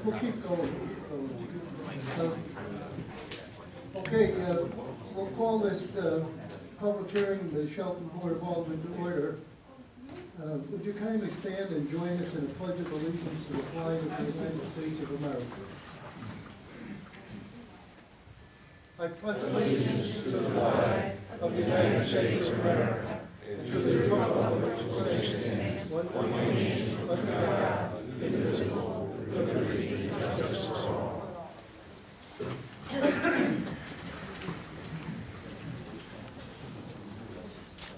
We'll keep going. Okay, we'll call this public hearing, the Shelton Board of Aldermen, to order. Would you kindly stand and join us in a pledge of allegiance to the flag of the United States of America? I pledge allegiance to the flag of the United States of America and to the republic for which it stands, one nation, under God, indivisible, with liberty and justice for all.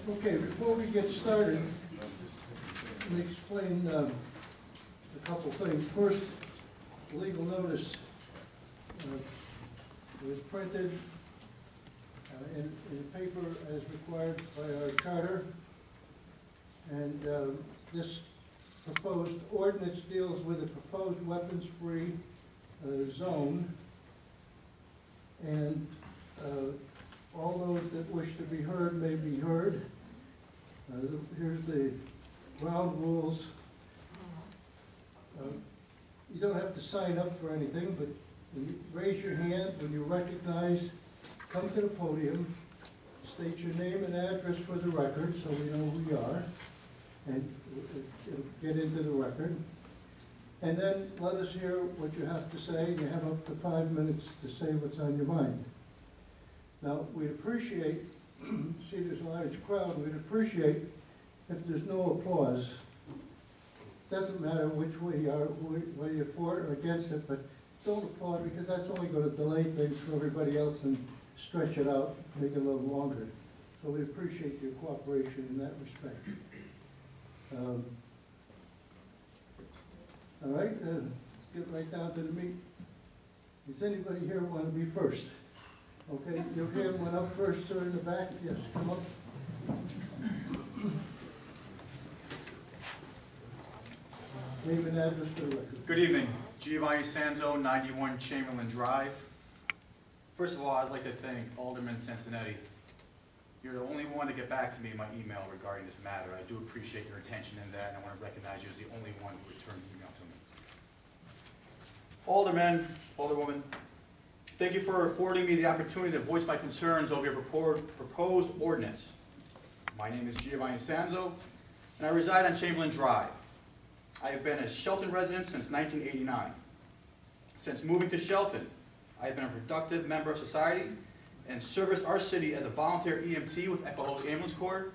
Okay, before we get started, let me explain a couple things. First, the legal notice was printed in paper as required by our charter, and this proposed ordinance deals with a proposed weapons-free zone, and all those that wish to be heard may be heard. Here's the ground rules. You don't have to sign up for anything, but when you raise your hand, when you recognize, come to the podium, state your name and address for the record so we know who you are, and it'll get into the record. And then let us hear what you have to say. You have up to 5 minutes to say what's on your mind. Now, we'd appreciate, see there's a large crowd, we'd appreciate if there's no applause. Doesn't matter which way you are, whether you're for it or against it, but don't applaud, because that's only going to delay things for everybody else and stretch it out, make it a little longer. So we appreciate your cooperation in that respect. All right, let's get right down to the meat. Does anybody here want to be first? Okay, your hand went up first, sir, in the back. Yes, come up. Name and address for the record. Good evening. Giovanni Sanzo, 91 Chamberlain Drive. First of all, I'd like to thank Alderman Cincinnati. You're the only one to get back to me in my email regarding this matter. I do appreciate your attention in that, and I want to recognize you as the only one who returned the email to me. Alderman, Alderwoman, thank you for affording me the opportunity to voice my concerns over your proposed ordinance. My name is Giovanni Sanzo, and I reside on Chamberlain Drive. I have been a Shelton resident since 1989. Since moving to Shelton, I have been a productive member of society and serviced our city as a volunteer EMT with Echo Hills Ambulance Corps,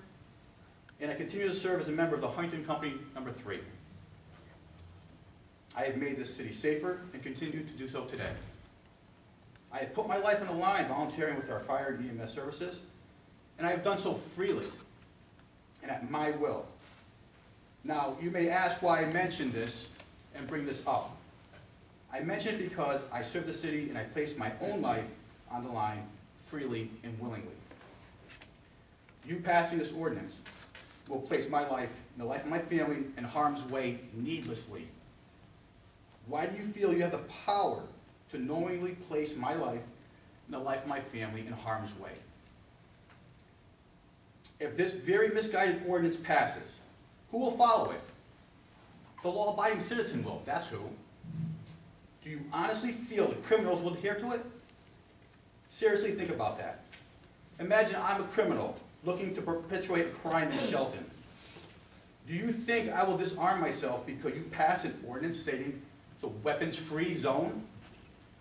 and I continue to serve as a member of the Huntington Company No. 3. I have made this city safer and continue to do so today. I have put my life on the line volunteering with our fire and EMS services, and I have done so freely and at my will. Now, you may ask why I mention this and bring this up. I mention it because I serve the city and I place my own life on the line freely and willingly. You passing this ordinance will place my life and the life of my family in harm's way needlessly. Why do you feel you have the power to knowingly place my life and the life of my family in harm's way? If this very misguided ordinance passes, who will follow it? The law-abiding citizen will, that's who. Do you honestly feel that criminals will adhere to it? Seriously, think about that. Imagine I'm a criminal looking to perpetuate a crime in Shelton. Do you think I will disarm myself because you pass an ordinance stating it's a weapons-free zone?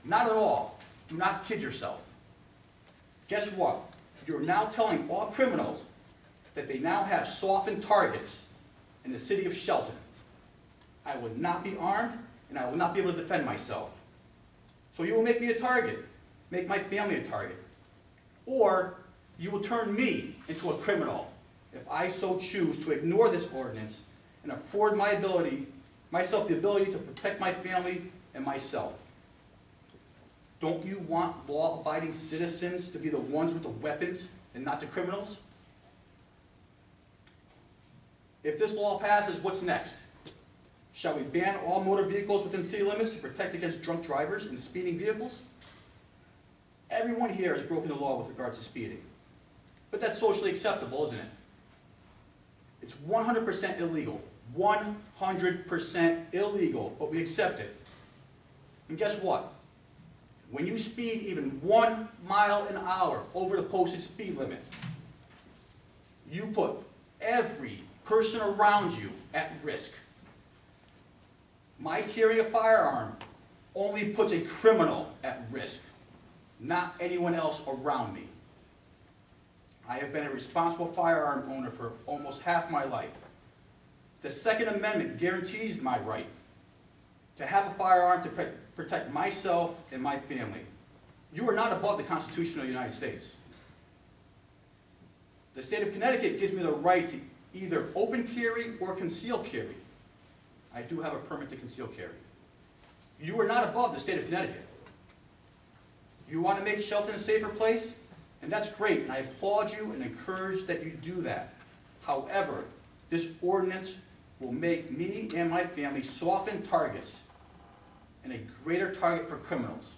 Not at all. Do not kid yourself. Guess what? You're now telling all criminals that they now have softened targets in the city of Shelton. I will not be armed, and I will not be able to defend myself. So you will make me a target, make my family a target. Or you will turn me into a criminal if I so choose to ignore this ordinance and afford myself the ability to protect my family and myself. Don't you want law-abiding citizens to be the ones with the weapons and not the criminals? If this law passes, what's next? Shall we ban all motor vehicles within city limits to protect against drunk drivers and speeding vehicles? Everyone here has broken the law with regards to speeding. But that's socially acceptable, isn't it? It's 100% illegal. 100% illegal, but we accept it. And guess what? When you speed even 1 mile an hour over the posted speed limit, you put every person around you at risk. My carrying a firearm only puts a criminal at risk, not anyone else around me. I have been a responsible firearm owner for almost half my life. The Second Amendment guarantees my right to have a firearm to protect myself and my family. You are not above the Constitution of the United States. The state of Connecticut gives me the right to either open carry or conceal carry. I do have a permit to conceal carry. You are not above the state of Connecticut. You want to make Shelton a safer place? And that's great, and I applaud you and encourage that you do that. However, this ordinance will make me and my family soften targets and a greater target for criminals.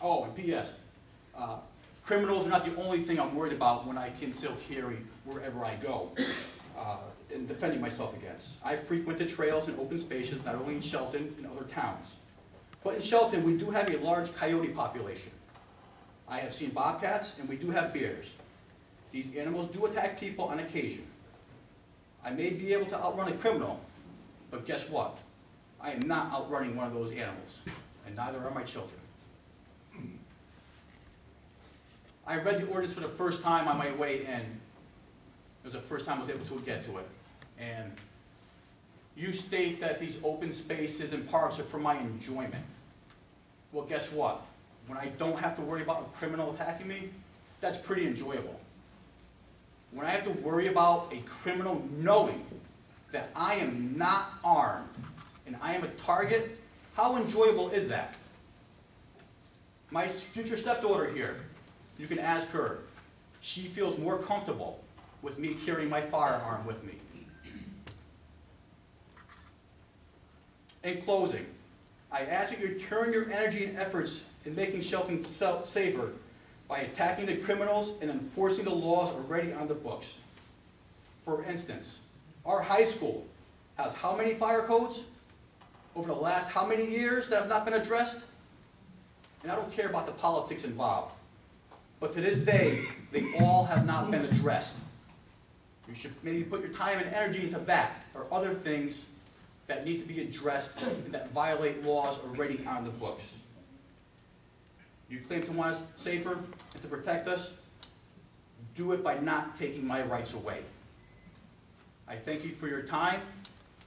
Oh, and P.S. Criminals are not the only thing I'm worried about when I conceal carry wherever I go in defending myself against. I frequented trails and open spaces, not only in Shelton, in other towns. But in Shelton, we do have a large coyote population. I have seen bobcats, and we do have bears. These animals do attack people on occasion. I may be able to outrun a criminal, but guess what? I am not outrunning one of those animals, and neither are my children. I read the ordinance for the first time on my way in. It was the first time I was able to get to it. And you state that these open spaces and parks are for my enjoyment. Well, guess what? When I don't have to worry about a criminal attacking me, that's pretty enjoyable. When I have to worry about a criminal knowing that I am not armed and I am a target, how enjoyable is that? My future stepdaughter here, you can ask her. She feels more comfortable with me carrying my firearm with me. In closing, I ask that you turn your energy and efforts in making Shelton safer by attacking the criminals and enforcing the laws already on the books. For instance, our high school has how many fire codes over the last how many years that have not been addressed? And I don't care about the politics involved, but to this day, they all have not been addressed. You should maybe put your time and energy into that or other things that need to be addressed and that violate laws already on the books. You claim to want us safer and to protect us? Do it by not taking my rights away. I thank you for your time.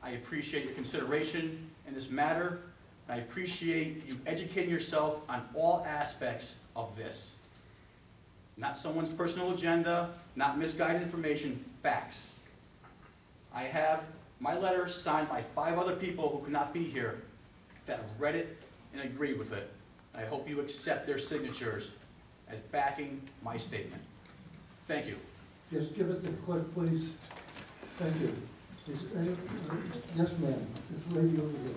I appreciate your consideration in this matter. And I appreciate you educating yourself on all aspects of this. Not someone's personal agenda, not misguided information, facts. I have my letter signed by 5 other people who could not be here that have read it and agreed with it. I hope you accept their signatures as backing my statement. Thank you. Just give it to the clerk, please. Thank you. Yes, ma'am. This lady over here.